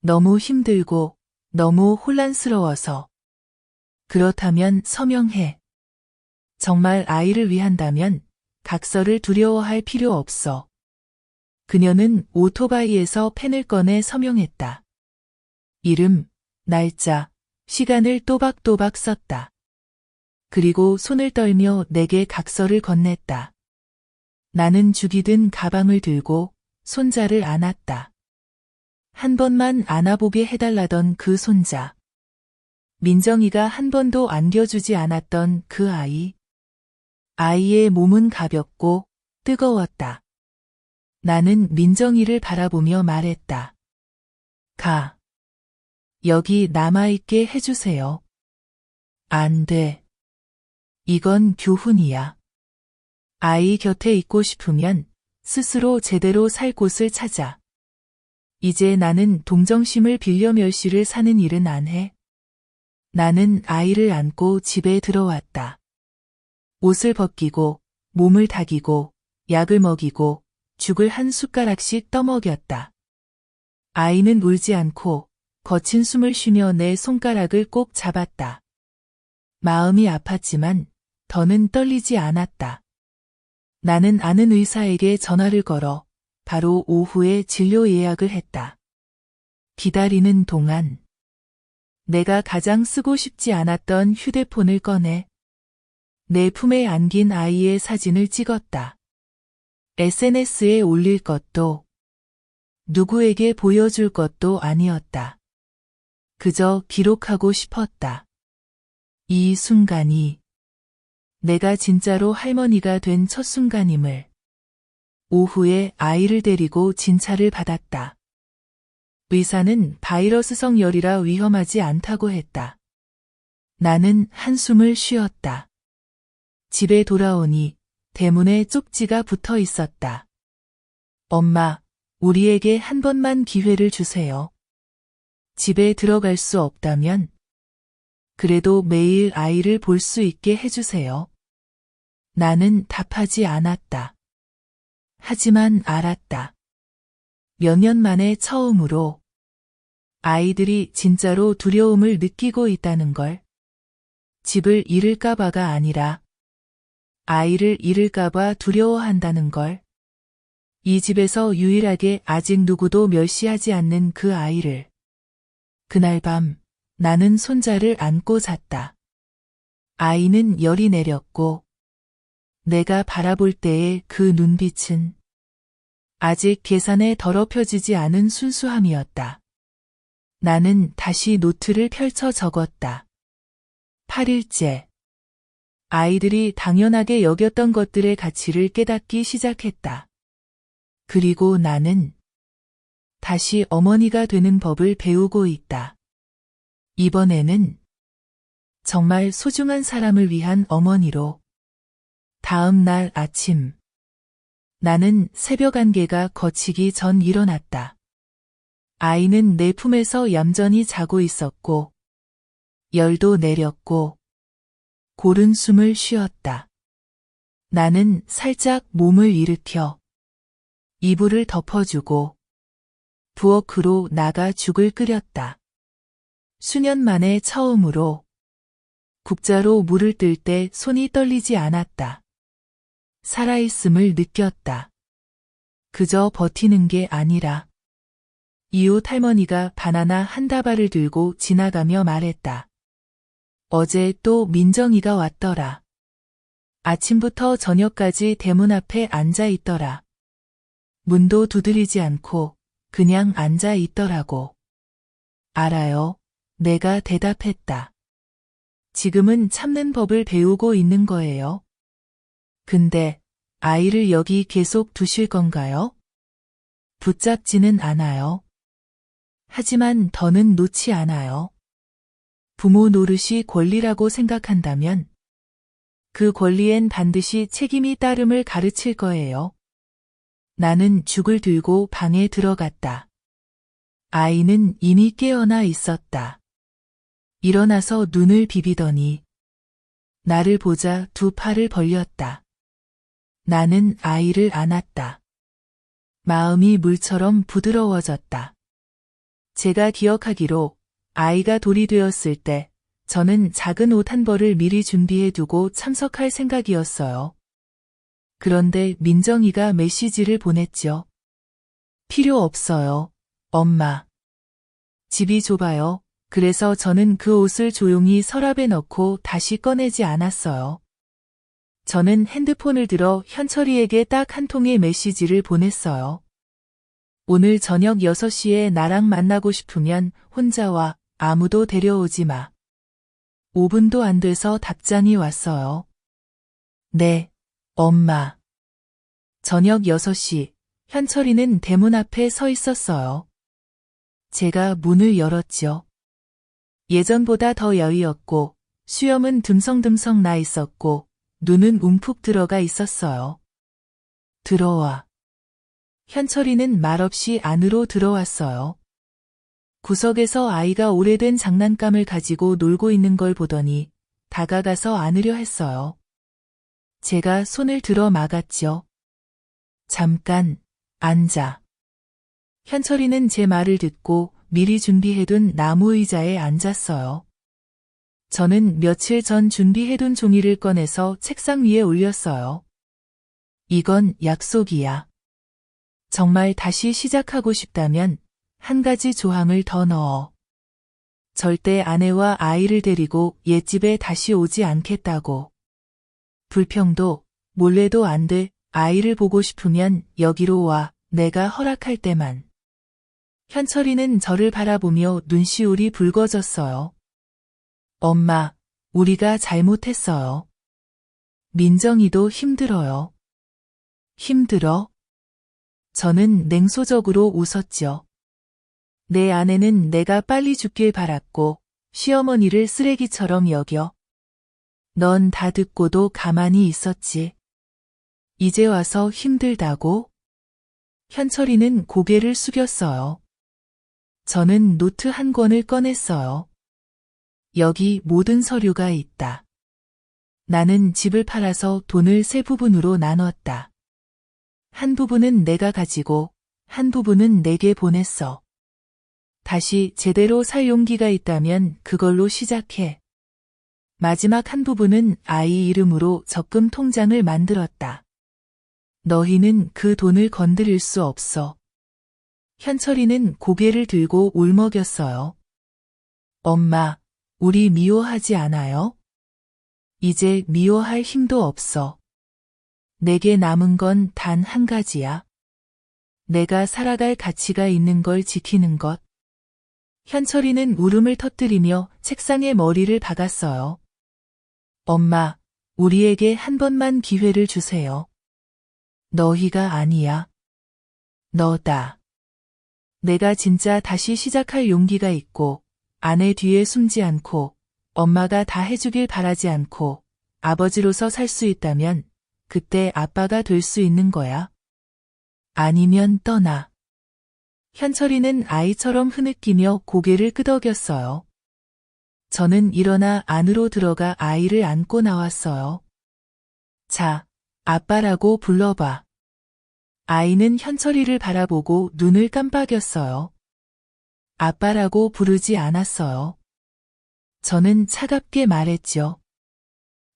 너무 힘들고 너무 혼란스러워서. 그렇다면 서명해. 정말 아이를 위한다면 각서를 두려워할 필요 없어. 그녀는 오토바이에서 펜을 꺼내 서명했다. 이름, 날짜, 시간을 또박또박 썼다. 그리고 손을 떨며 내게 각서를 건넸다. 나는 죽이든 가방을 들고 손자를 안았다. 한 번만 안아보게 해달라던 그 손자. 민정이가 한 번도 안겨주지 않았던 그 아이. 아이의 몸은 가볍고 뜨거웠다. 나는 민정이를 바라보며 말했다. 가. 여기 남아있게 해주세요. 안 돼. 이건 교훈이야. 아이 곁에 있고 싶으면 스스로 제대로 살 곳을 찾아. 이제 나는 동정심을 빌려 멸시를 사는 일은 안 해. 나는 아이를 안고 집에 들어왔다. 옷을 벗기고 몸을 다기고 약을 먹이고 죽을 한 숟가락씩 떠먹였다. 아이는 울지 않고 거친 숨을 쉬며 내 손가락을 꼭 잡았다. 마음이 아팠지만 더는 떨리지 않았다. 나는 아는 의사에게 전화를 걸어 바로 오후에 진료 예약을 했다. 기다리는 동안 내가 가장 쓰고 싶지 않았던 휴대폰을 꺼내 내 품에 안긴 아이의 사진을 찍었다. SNS에 올릴 것도 누구에게 보여줄 것도 아니었다. 그저 기록하고 싶었다. 이 순간이 내가 진짜로 할머니가 된 첫 순간임을. 오후에 아이를 데리고 진찰을 받았다. 의사는 바이러스성 열이라 위험하지 않다고 했다. 나는 한숨을 쉬었다. 집에 돌아오니 대문에 쪽지가 붙어 있었다. 엄마, 우리에게 한 번만 기회를 주세요. 집에 들어갈 수 없다면 그래도 매일 아이를 볼 수 있게 해주세요. 나는 답하지 않았다. 하지만 알았다. 몇 년 만에 처음으로 아이들이 진짜로 두려움을 느끼고 있다는 걸. 집을 잃을까봐가 아니라 아이를 잃을까봐 두려워한다는 걸. 이 집에서 유일하게 아직 누구도 멸시하지 않는 그 아이를. 그날 밤 나는 손자를 안고 잤다. 아이는 열이 내렸고 내가 바라볼 때의 그 눈빛은 아직 계산에 더럽혀지지 않은 순수함이었다. 나는 다시 노트를 펼쳐 적었다. 8일째. 아이들이 당연하게 여겼던 것들의 가치를 깨닫기 시작했다. 그리고 나는 다시 어머니가 되는 법을 배우고 있다. 이번에는 정말 소중한 사람을 위한 어머니로. 다음 날 아침. 나는 새벽 안개가 걷히기 전 일어났다. 아이는 내 품에서 얌전히 자고 있었고 열도 내렸고 고른 숨을 쉬었다. 나는 살짝 몸을 일으켜 이불을 덮어주고 부엌으로 나가 죽을 끓였다. 수년 만에 처음으로 국자로 물을 뜰 때 손이 떨리지 않았다. 살아있음을 느꼈다. 그저 버티는 게 아니라. 이웃 할머니가 바나나 한 다발을 들고 지나가며 말했다. 어제 또 민정이가 왔더라. 아침부터 저녁까지 대문 앞에 앉아 있더라. 문도 두드리지 않고 그냥 앉아 있더라고. 알아요. 내가 대답했다. 지금은 참는 법을 배우고 있는 거예요. 근데 아이를 여기 계속 두실 건가요? 붙잡지는 않아요. 하지만 더는 놓지 않아요. 부모 노릇이 권리라고 생각한다면 그 권리엔 반드시 책임이 따름을 가르칠 거예요. 나는 죽을 들고 방에 들어갔다. 아이는 이미 깨어나 있었다. 일어나서 눈을 비비더니 나를 보자 두 팔을 벌렸다. 나는 아이를 안았다. 마음이 물처럼 부드러워졌다. 제가 기억하기로 아이가 돌이 되었을 때 저는 작은 옷 한 벌을 미리 준비해 두고 참석할 생각이었어요. 그런데 민정이가 메시지를 보냈죠. 필요 없어요, 엄마. 집이 좁아요. 그래서 저는 그 옷을 조용히 서랍에 넣고 다시 꺼내지 않았어요. 저는 핸드폰을 들어 현철이에게 딱 한 통의 메시지를 보냈어요. 오늘 저녁 6시에 나랑 만나고 싶으면 혼자 와. 아무도 데려오지 마. 5분도 안 돼서 답장이 왔어요. 네, 엄마. 저녁 6시, 현철이는 대문 앞에 서 있었어요. 제가 문을 열었죠. 예전보다 더 야위었고, 수염은 듬성듬성 나 있었고, 눈은 움푹 들어가 있었어요. 들어와. 현철이는 말없이 안으로 들어왔어요. 구석에서 아이가 오래된 장난감을 가지고 놀고 있는 걸 보더니 다가가서 안으려 했어요. 제가 손을 들어 막았죠. 잠깐, 앉아. 현철이는 제 말을 듣고 미리 준비해둔 나무 의자에 앉았어요. 저는 며칠 전 준비해둔 종이를 꺼내서 책상 위에 올렸어요. 이건 약속이야. 정말 다시 시작하고 싶다면 한 가지 조항을 더 넣어. 절대 아내와 아이를 데리고 옛집에 다시 오지 않겠다고. 불평도, 몰래도 안 돼. 아이를 보고 싶으면 여기로 와. 내가 허락할 때만. 현철이는 저를 바라보며 눈시울이 붉어졌어요. 엄마, 우리가 잘못했어요. 민정이도 힘들어요. 힘들어? 저는 냉소적으로 웃었죠. 내 아내는 내가 빨리 죽길 바랐고 시어머니를 쓰레기처럼 여겨. 넌 다 듣고도 가만히 있었지. 이제 와서 힘들다고? 현철이는 고개를 숙였어요. 저는 노트 한 권을 꺼냈어요. 여기 모든 서류가 있다. 나는 집을 팔아서 돈을 세 부분으로 나눴다. 한 부분은 내가 가지고 한 부분은 내게 보냈어. 다시 제대로 살 용기가 있다면 그걸로 시작해. 마지막 한 부분은 아이 이름으로 적금 통장을 만들었다. 너희는 그 돈을 건드릴 수 없어. 현철이는 고개를 들고 울먹였어요. 엄마, 우리 미워하지 않아요? 이제 미워할 힘도 없어. 내게 남은 건 단 한 가지야. 내가 살아갈 가치가 있는 걸 지키는 것. 현철이는 울음을 터뜨리며 책상에 머리를 박았어요. 엄마, 우리에게 한 번만 기회를 주세요. 너희가 아니야. 너다. 내가 진짜 다시 시작할 용기가 있고, 아내 뒤에 숨지 않고, 엄마가 다 해주길 바라지 않고, 아버지로서 살 수 있다면, 그때 아빠가 될 수 있는 거야. 아니면 떠나. 현철이는 아이처럼 흐느끼며 고개를 끄덕였어요. 저는 일어나 안으로 들어가 아이를 안고 나왔어요. 자, 아빠라고 불러봐. 아이는 현철이를 바라보고 눈을 깜빡였어요. 아빠라고 부르지 않았어요. 저는 차갑게 말했죠.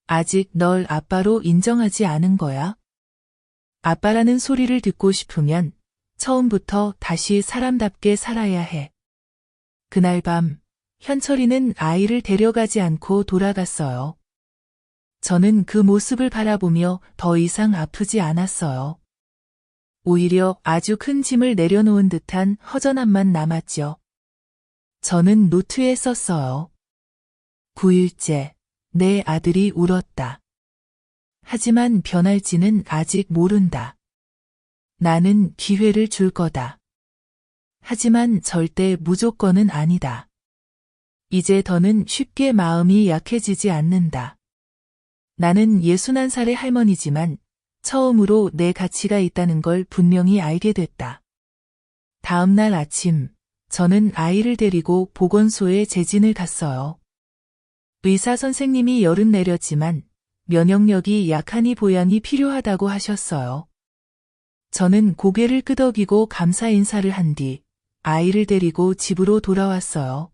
아직 널 아빠로 인정하지 않은 거야? 아빠라는 소리를 듣고 싶으면 처음부터 다시 사람답게 살아야 해. 그날 밤, 현철이는 아이를 데려가지 않고 돌아갔어요. 저는 그 모습을 바라보며 더 이상 아프지 않았어요. 오히려 아주 큰 짐을 내려놓은 듯한 허전함만 남았죠. 저는 노트에 썼어요. 9일째, 내 아들이 울었다. 하지만 변할지는 아직 모른다. 나는 기회를 줄 거다. 하지만 절대 무조건은 아니다. 이제 더는 쉽게 마음이 약해지지 않는다. 나는 61살의 할머니지만 처음으로 내 가치가 있다는 걸 분명히 알게 됐다. 다음 날 아침, 저는 아이를 데리고 보건소에 재진을 갔어요. 의사 선생님이 열은 내렸지만 면역력이 약하니 보양이 필요하다고 하셨어요. 저는 고개를 끄덕이고 감사 인사를 한 뒤 아이를 데리고 집으로 돌아왔어요.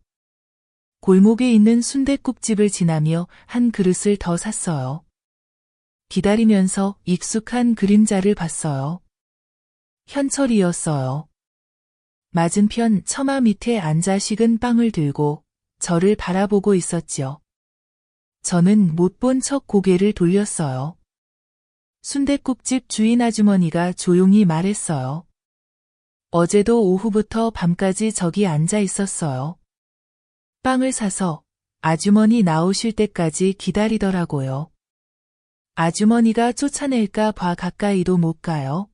골목에 있는 순댓국집을 지나며 한 그릇을 더 샀어요. 기다리면서 익숙한 그림자를 봤어요. 현철이었어요. 맞은편 처마 밑에 앉아 식은 빵을 들고 저를 바라보고 있었죠. 저는 못 본 척 고개를 돌렸어요. 순댓국집 주인 아주머니가 조용히 말했어요. 어제도 오후부터 밤까지 저기 앉아 있었어요. 빵을 사서 아주머니 나오실 때까지 기다리더라고요. 아주머니가 쫓아낼까 봐 가까이도 못 가요.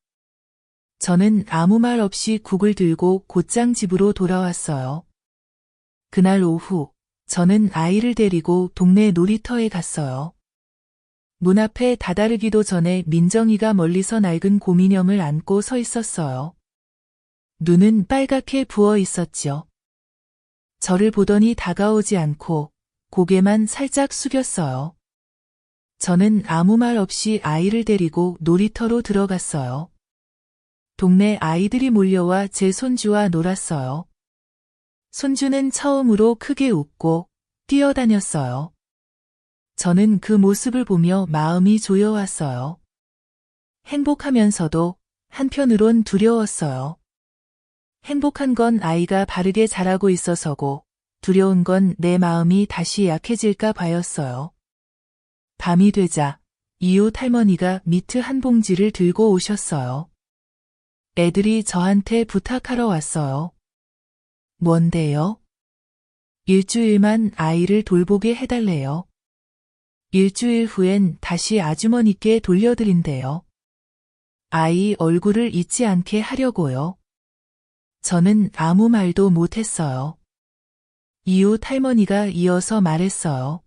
저는 아무 말 없이 국을 들고 곧장 집으로 돌아왔어요. 그날 오후, 저는 아이를 데리고 동네 놀이터에 갔어요. 문 앞에 다다르기도 전에 민정이가 멀리서 낡은 곰인형을 안고 서 있었어요. 눈은 빨갛게 부어 있었죠. 저를 보더니 다가오지 않고 고개만 살짝 숙였어요. 저는 아무 말 없이 아이를 데리고 놀이터로 들어갔어요. 동네 아이들이 몰려와 제 손주와 놀았어요. 손주는 처음으로 크게 웃고 뛰어다녔어요. 저는 그 모습을 보며 마음이 조여왔어요. 행복하면서도 한편으론 두려웠어요. 행복한 건 아이가 바르게 자라고 있어서고 두려운 건 내 마음이 다시 약해질까 봐였어요. 밤이 되자 이웃 할머니가 미트 한 봉지를 들고 오셨어요. 애들이 저한테 부탁하러 왔어요. 뭔데요? 일주일만 아이를 돌보게 해달래요. 일주일 후엔 다시 아주머니께 돌려드린대요. 아이 얼굴을 잊지 않게 하려고요. 저는 아무 말도 못했어요. 이웃 할머니가 이어서 말했어요.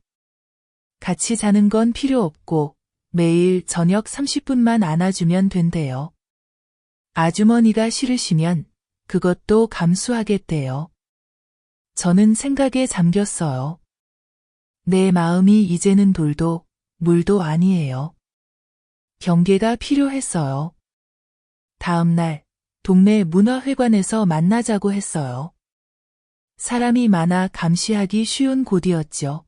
같이 자는 건 필요 없고 매일 저녁 30분만 안아주면 된대요. 아주머니가 싫으시면 그것도 감수하겠대요. 저는 생각에 잠겼어요. 내 마음이 이제는 돌도 물도 아니에요. 경계가 필요했어요. 다음 날 동네 문화회관에서 만나자고 했어요. 사람이 많아 감시하기 쉬운 곳이었죠.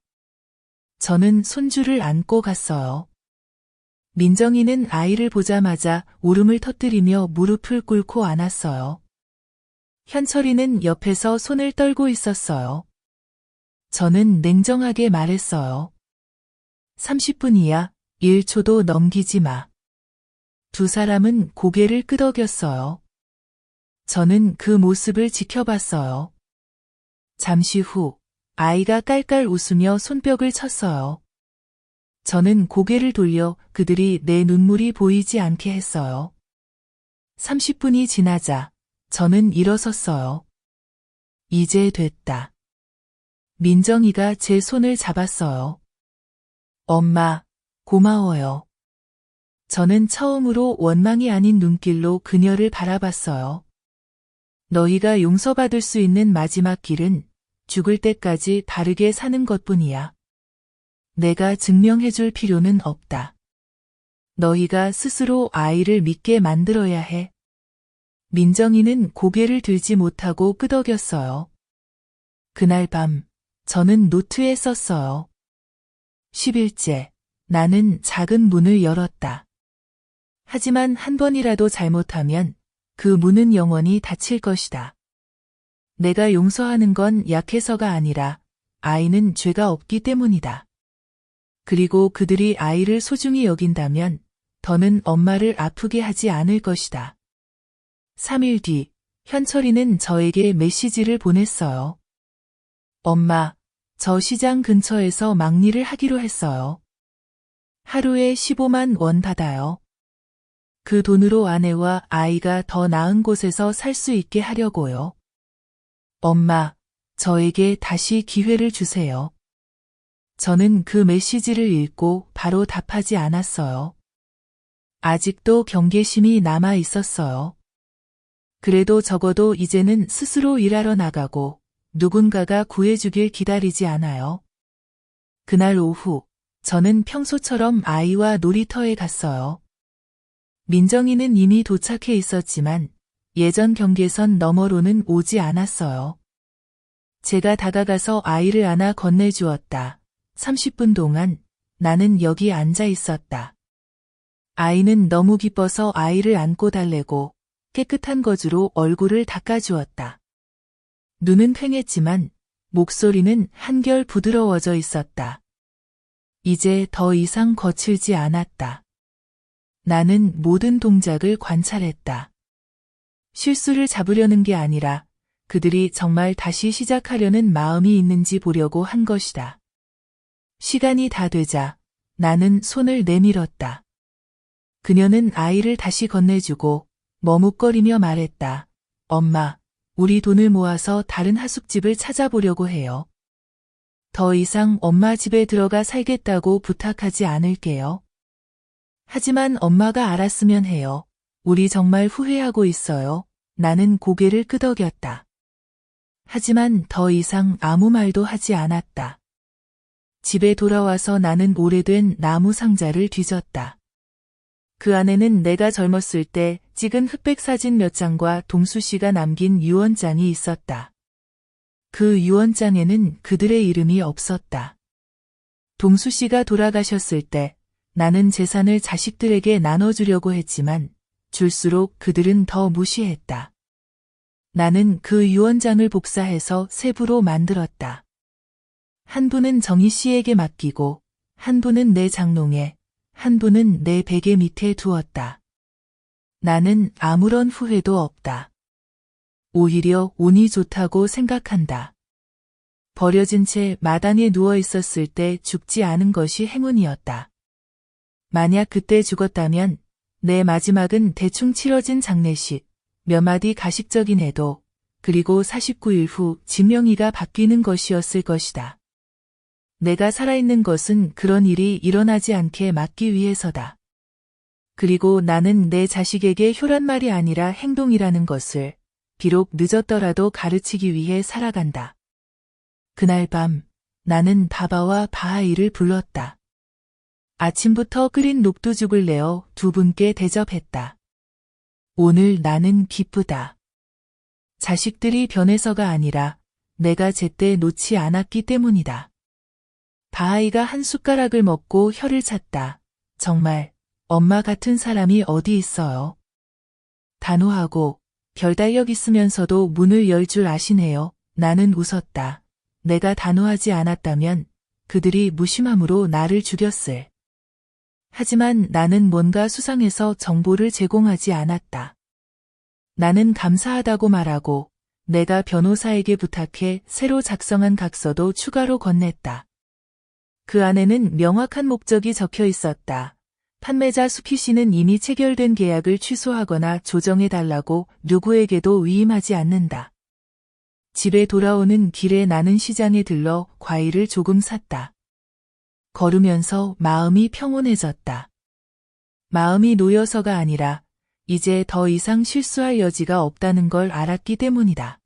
저는 손주를 안고 갔어요. 민정이는 아이를 보자마자 울음을 터뜨리며 무릎을 꿇고 안았어요. 현철이는 옆에서 손을 떨고 있었어요. 저는 냉정하게 말했어요. 30분이야 1초도 넘기지 마. 두 사람은 고개를 끄덕였어요. 저는 그 모습을 지켜봤어요. 잠시 후 아이가 깔깔 웃으며 손뼉을 쳤어요. 저는 고개를 돌려 그들이 내 눈물이 보이지 않게 했어요. 30분이 지나자 저는 일어섰어요. 이제 됐다. 민정이가 제 손을 잡았어요. 엄마, 고마워요. 저는 처음으로 원망이 아닌 눈길로 그녀를 바라봤어요. 너희가 용서받을 수 있는 마지막 길은 죽을 때까지 바르게 사는 것뿐이야. 내가 증명해줄 필요는 없다. 너희가 스스로 아이를 믿게 만들어야 해. 민정이는 고개를 들지 못하고 끄덕였어요. 그날 밤, 저는 노트에 썼어요. 10일째, 나는 작은 문을 열었다. 하지만 한 번이라도 잘못하면 그 문은 영원히 닫힐 것이다. 내가 용서하는 건 약해서가 아니라 아이는 죄가 없기 때문이다. 그리고 그들이 아이를 소중히 여긴다면 더는 엄마를 아프게 하지 않을 것이다. 3일 뒤, 현철이는 저에게 메시지를 보냈어요. 엄마, 저 시장 근처에서 막리를 하기로 했어요. 하루에 15만 원 받아요. 그 돈으로 아내와 아이가 더 나은 곳에서 살 수 있게 하려고요. 엄마, 저에게 다시 기회를 주세요. 저는 그 메시지를 읽고 바로 답하지 않았어요. 아직도 경계심이 남아 있었어요. 그래도 적어도 이제는 스스로 일하러 나가고 누군가가 구해주길 기다리지 않아요. 그날 오후, 저는 평소처럼 아이와 놀이터에 갔어요. 민정이는 이미 도착해 있었지만 예전 경계선 너머로는 오지 않았어요. 제가 다가가서 아이를 안아 건네주었다. 30분 동안 나는 여기 앉아 있었다. 아이는 너무 기뻐서 아이를 안고 달래고 깨끗한 거즈로 얼굴을 닦아주었다. 눈은 퀭했지만 목소리는 한결 부드러워져 있었다. 이제 더 이상 거칠지 않았다. 나는 모든 동작을 관찰했다. 실수를 잡으려는 게 아니라 그들이 정말 다시 시작하려는 마음이 있는지 보려고 한 것이다. 시간이 다 되자 나는 손을 내밀었다. 그녀는 아이를 다시 건네주고 머뭇거리며 말했다. 엄마, 우리 돈을 모아서 다른 하숙집을 찾아보려고 해요. 더 이상 엄마 집에 들어가 살겠다고 부탁하지 않을게요. 하지만 엄마가 알았으면 해요. 우리 정말 후회하고 있어요. 나는 고개를 끄덕였다. 하지만 더 이상 아무 말도 하지 않았다. 집에 돌아와서 나는 오래된 나무 상자를 뒤졌다. 그 안에는 내가 젊었을 때 찍은 흑백 사진 몇 장과 동수 씨가 남긴 유언장이 있었다. 그 유언장에는 그들의 이름이 없었다. 동수 씨가 돌아가셨을 때 나는 재산을 자식들에게 나눠주려고 했지만 줄수록 그들은 더 무시했다. 나는 그 유언장을 복사해서 세 부로 만들었다. 한 부는 정희 씨에게 맡기고 한 부는 내 장롱에, 한 부는 내 베개 밑에 두었다. 나는 아무런 후회도 없다. 오히려 운이 좋다고 생각한다. 버려진 채 마당에 누워 있었을 때 죽지 않은 것이 행운이었다. 만약 그때 죽었다면 내 마지막은 대충 치러진 장례식, 몇 마디 가식적인 애도, 그리고 49일 후 지명이가 바뀌는 것이었을 것이다. 내가 살아있는 것은 그런 일이 일어나지 않게 막기 위해서다. 그리고 나는 내 자식에게 효란 말이 아니라 행동이라는 것을 비록 늦었더라도 가르치기 위해 살아간다. 그날 밤 나는 바바와 바하이를 불렀다. 아침부터 끓인 녹두죽을 내어 두 분께 대접했다. 오늘 나는 기쁘다. 자식들이 변해서가 아니라 내가 제때 놓지 않았기 때문이다. 바하이가 한 숟가락을 먹고 혀를 찼다. 정말 엄마 같은 사람이 어디 있어요? 단호하고 결단력 있으면서도 문을 열 줄 아시네요. 나는 웃었다. 내가 단호하지 않았다면 그들이 무심함으로 나를 죽였을. 하지만 나는 뭔가 수상해서 정보를 제공하지 않았다. 나는 감사하다고 말하고 내가 변호사에게 부탁해 새로 작성한 각서도 추가로 건넸다. 그 안에는 명확한 목적이 적혀 있었다. 판매자 수키 씨는 이미 체결된 계약을 취소하거나 조정해달라고 누구에게도 위임하지 않는다. 집에 돌아오는 길에 나는 시장에 들러 과일을 조금 샀다. 걸으면서 마음이 평온해졌다. 마음이 놓여서가 아니라 이제 더 이상 실수할 여지가 없다는 걸 알았기 때문이다.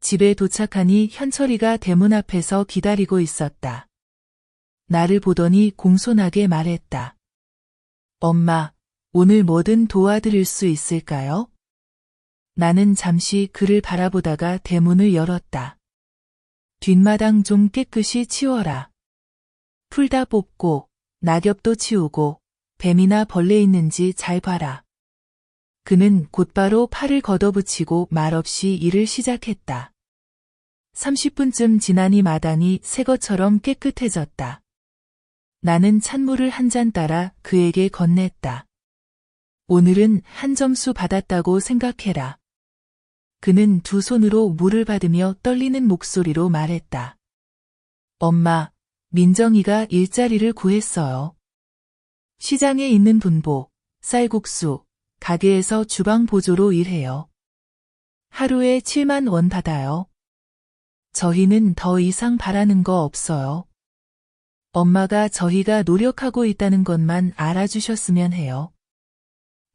집에 도착하니 현철이가 대문 앞에서 기다리고 있었다. 나를 보더니 공손하게 말했다. 엄마, 오늘 뭐든 도와드릴 수 있을까요? 나는 잠시 그를 바라보다가 대문을 열었다. 뒷마당 좀 깨끗이 치워라. 풀 다 뽑고 낙엽도 치우고 뱀이나 벌레 있는지 잘 봐라. 그는 곧바로 팔을 걷어붙이고 말없이 일을 시작했다. 30분쯤 지나니 마당이 새 것처럼 깨끗해졌다. 나는 찬물을 한 잔 따라 그에게 건넸다. 오늘은 한 점수 받았다고 생각해라. 그는 두 손으로 물을 받으며 떨리는 목소리로 말했다. 엄마, 민정이가 일자리를 구했어요. 시장에 있는 분보, 쌀국수, 가게에서 주방 보조로 일해요. 하루에 7만 원 받아요. 저희는 더 이상 바라는 거 없어요. 엄마가 저희가 노력하고 있다는 것만 알아주셨으면 해요.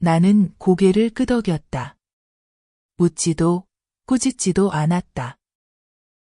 나는 고개를 끄덕였다. 웃지도 꾸짖지도 않았다.